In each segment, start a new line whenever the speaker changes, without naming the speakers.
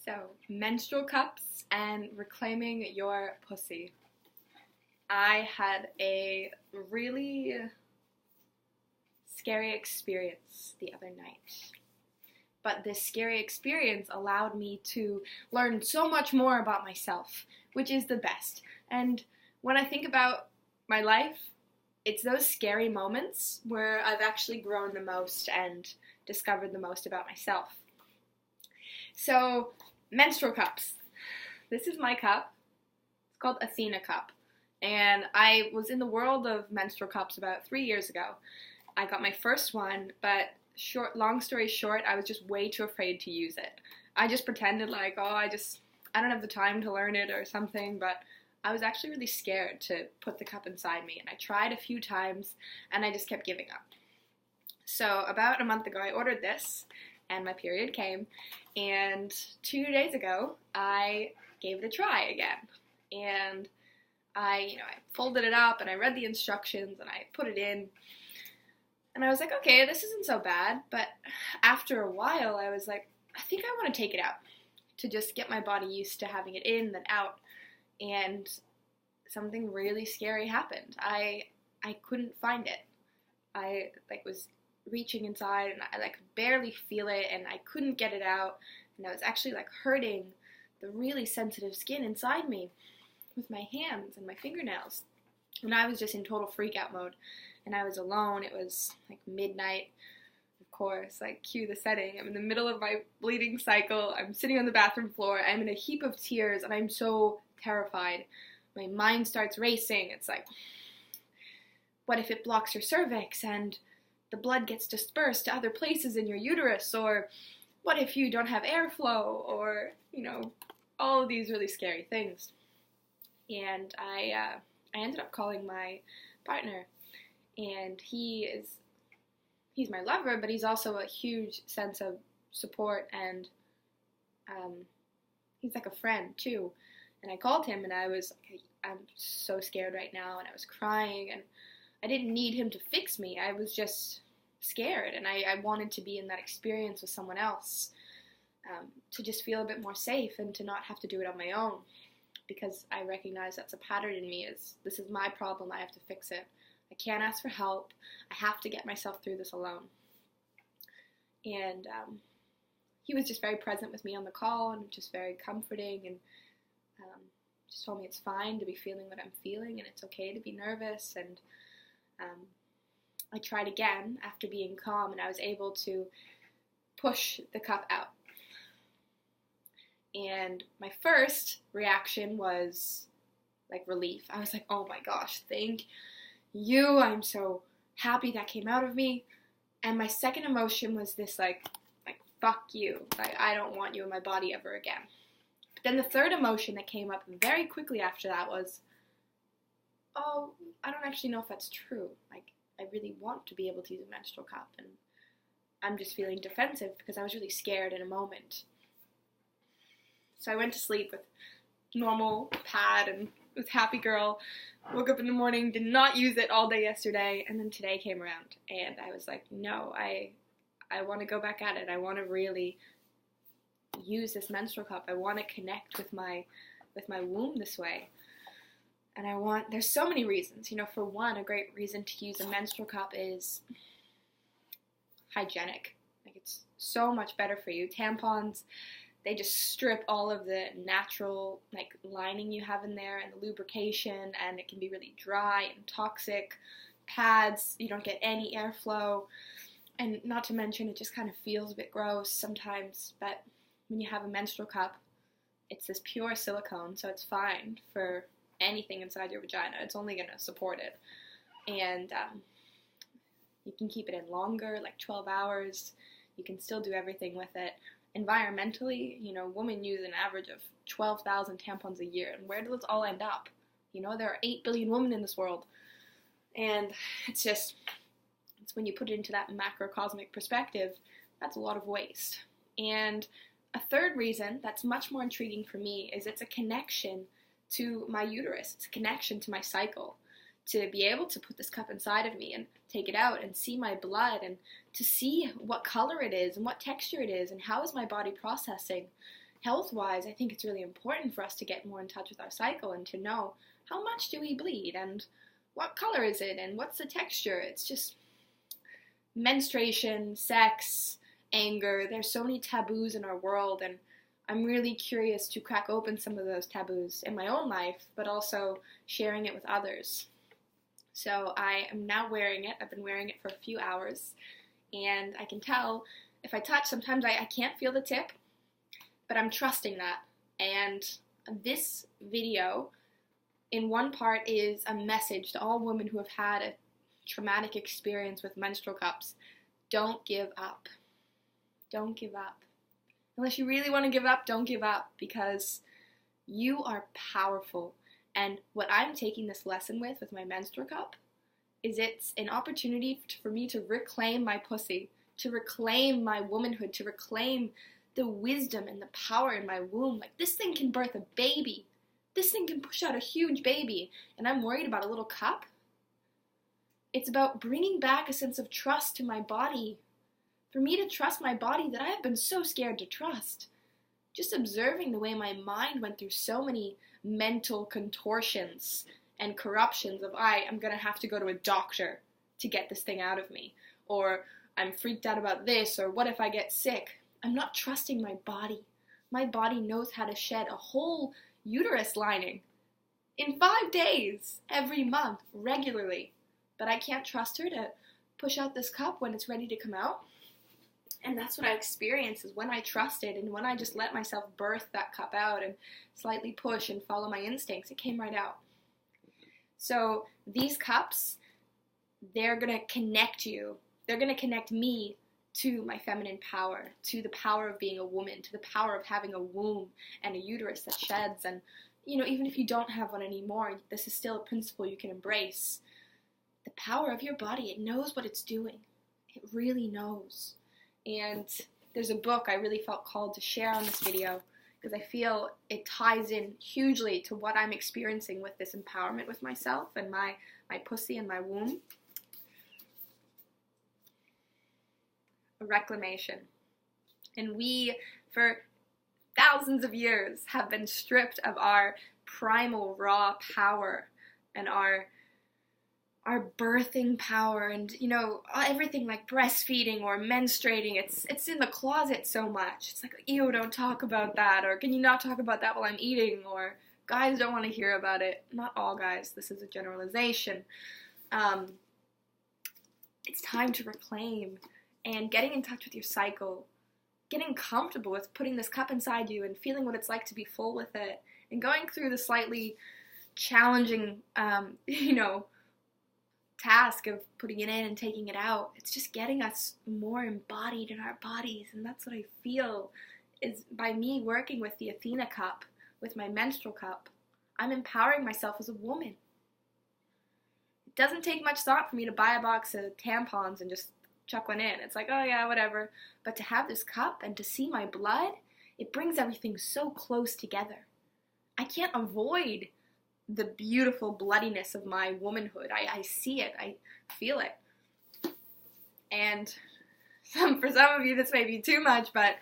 So, menstrual cups and reclaiming your pussy. I had a really scary experience the other night. But this scary experience allowed me to learn so much more about myself, which is the best. And when I think about my life, it's those scary moments where I've actually grown the most and discovered the most about myself. So, menstrual cups. This is my cup. It's called Athena cup. And I was in the world of menstrual cups about 3 years ago. I got my first one, but long story short, I was just way too afraid to use it. I just pretended like, I don't have the time to learn it or something, but I was actually really scared to put the cup inside me. And I tried a few times, and I just kept giving up. So about a month ago, I ordered this, and my period came, and 2 days ago, I gave it a try again, and I folded it up, and I read the instructions, and I put it in, and I was like, okay, this isn't so bad, but after a while, I was like, I think I want to take it out, to just get my body used to having it in, then out, and something really scary happened. I couldn't find it. I was reaching inside, and I could barely feel it, and I couldn't get it out, and I was actually hurting the really sensitive skin inside me with my hands and my fingernails, and I was just in total freak out mode, and I was alone. It was midnight, of course, cue the setting. I'm in the middle of my bleeding cycle, I'm sitting on the bathroom floor, I'm in a heap of tears, and I'm so terrified. My mind starts racing. It's what if it blocks your cervix, and the blood gets dispersed to other places in your uterus, or what if you don't have airflow, or, all of these really scary things. And I ended up calling my partner, and he's my lover, but he's also a huge sense of support, and he's like a friend too. And I called him, and I was like, I'm so scared right now, and I was crying, and I didn't need him to fix me. I was just scared, and I wanted to be in that experience with someone else, to just feel a bit more safe and to not have to do it on my own, because I recognize that's a pattern in me. This is my problem, I have to fix it. I can't ask for help. I have to get myself through this alone. And he was just very present with me on the call, and just very comforting, and just told me it's fine to be feeling what I'm feeling, and it's okay to be nervous. And I tried again after being calm, and I was able to push the cup out. And my first reaction was relief. I was like, oh my gosh, thank you. I'm so happy that came out of me. And my second emotion was this fuck you. I don't want you in my body ever again. But then the third emotion that came up very quickly after that was, oh, I don't actually know if that's true. I really want to be able to use a menstrual cup, and I'm just feeling defensive because I was really scared in a moment. So I went to sleep with normal pad and was happy girl. Woke up in the morning, did not use it all day yesterday, and then today came around, and I was like, no, I want to go back at it. I want to really use this menstrual cup. I want to connect with my womb this way. And there's so many reasons. For one, a great reason to use a menstrual cup is hygienic. It's so much better for you. Tampons, they just strip all of the natural lining you have in there and the lubrication, and it can be really dry and toxic. Pads, you don't get any airflow, and not to mention it just kind of feels a bit gross sometimes. But when you have a menstrual cup, it's this pure silicone, so it's fine for anything inside your vagina. It's only going to support it. And you can keep it in longer, 12 hours. You can still do everything with it. Environmentally, women use an average of 12,000 tampons a year. And where does it all end up? There are 8 billion women in this world. And it's when you put it into that macrocosmic perspective, that's a lot of waste. And a third reason that's much more intriguing for me is it's a connection to my uterus. It's a connection to my cycle. To be able to put this cup inside of me and take it out and see my blood, and to see what color it is and what texture it is and how is my body processing health-wise, I think it's really important for us to get more in touch with our cycle and to know how much do we bleed and what color is it and what's the texture. It's just menstruation, sex, anger. There's so many taboos in our world, and I'm really curious to crack open some of those taboos in my own life, but also sharing it with others. So I am now wearing it. I've been wearing it for a few hours, and I can tell if I touch, sometimes I can't feel the tip, but I'm trusting that. And this video, in one part, is a message to all women who have had a traumatic experience with menstrual cups. Don't give up. Don't give up. Unless you really want to give up, don't give up, because you are powerful. And what I'm taking this lesson with my menstrual cup is it's an opportunity for me to reclaim my pussy, to reclaim my womanhood, to reclaim the wisdom and the power in my womb. Like, this thing can birth a baby. This thing can push out a huge baby. And I'm worried about a little cup? It's about bringing back a sense of trust to my body. For me to trust my body that I have been so scared to trust. Just observing the way my mind went through so many mental contortions and corruptions of I'm going to have to go to a doctor to get this thing out of me. Or I'm freaked out about this, or what if I get sick? I'm not trusting my body. My body knows how to shed a whole uterus lining in 5 days, every month, regularly. But I can't trust her to push out this cup when it's ready to come out. And that's what I experienced, is when I trusted and when I just let myself birth that cup out and slightly push and follow my instincts, it came right out. So these cups, they're going to connect you. They're going to connect me to my feminine power, to the power of being a woman, to the power of having a womb and a uterus that sheds. And, even if you don't have one anymore, this is still a principle you can embrace. The power of your body, it knows what it's doing. It really knows. And there's a book I really felt called to share on this video because I feel it ties in hugely to what I'm experiencing with this empowerment with myself and my pussy and my womb. A reclamation. And we, for thousands of years, have been stripped of our primal raw power and our birthing power and, everything like breastfeeding or menstruating. It's in the closet so much. It's like, ew, don't talk about that, or can you not talk about that while I'm eating, or guys don't want to hear about it. Not all guys, this is a generalization. It's time to reclaim and getting in touch with your cycle, getting comfortable with putting this cup inside you and feeling what it's like to be full with it, and going through the slightly challenging, task of putting it in and taking it out. It's just getting us more embodied in our bodies, and that's what I feel is by me working with the Athena cup, with my menstrual cup, I'm empowering myself as a woman. It doesn't take much thought for me to buy a box of tampons and just chuck one in. It's like, oh yeah, whatever. But to have this cup and to see my blood, it brings everything so close together. I can't avoid the beautiful bloodiness of my womanhood. I see it. I feel it. And for some of you, this may be too much, but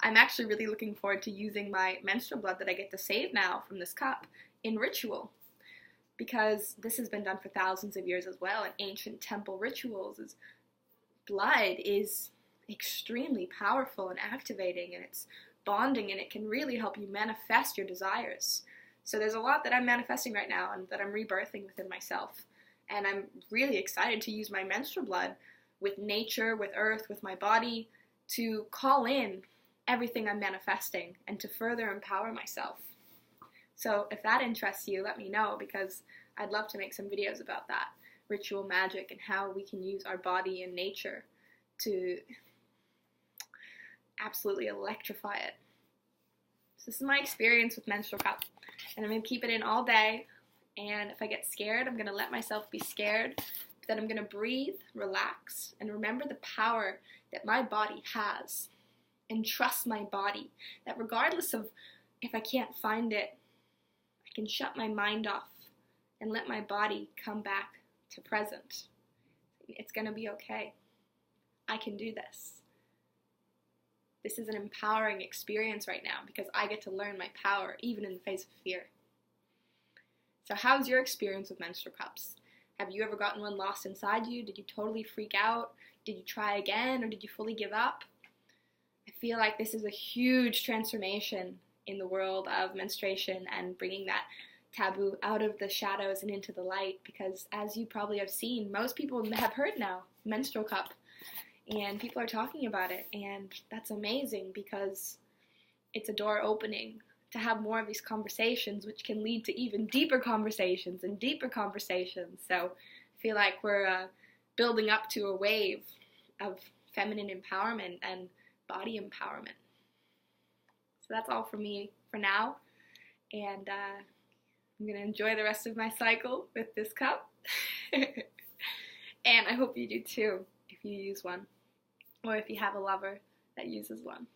I'm actually really looking forward to using my menstrual blood that I get to save now from this cup in ritual. Because this has been done for thousands of years as well in ancient temple rituals. Blood is extremely powerful and activating, and it's bonding, and it can really help you manifest your desires. So there's a lot that I'm manifesting right now and that I'm rebirthing within myself. And I'm really excited to use my menstrual blood with nature, with earth, with my body, to call in everything I'm manifesting and to further empower myself. So if that interests you, let me know, because I'd love to make some videos about that. Ritual magic and how we can use our body and nature to absolutely electrify it. So this is my experience with menstrual cup. And I'm going to keep it in all day, and if I get scared, I'm going to let myself be scared, but then I'm going to breathe, relax, and remember the power that my body has, and trust my body, that regardless of if I can't find it, I can shut my mind off and let my body come back to present. It's going to be okay. I can do this. This is an empowering experience right now because I get to learn my power even in the face of fear. So how's your experience with menstrual cups? Have you ever gotten one lost inside you? Did you totally freak out? Did you try again, or did you fully give up? I feel like this is a huge transformation in the world of menstruation and bringing that taboo out of the shadows and into the light, because as you probably have seen, most people have heard now, menstrual cup, and people are talking about it, and that's amazing because it's a door opening to have more of these conversations, which can lead to even deeper conversations and deeper conversations. So I feel like we're building up to a wave of feminine empowerment and body empowerment. So that's all for me for now, and I'm going to enjoy the rest of my cycle with this cup. And I hope you do too, if you use one, or if you have a lover that uses one.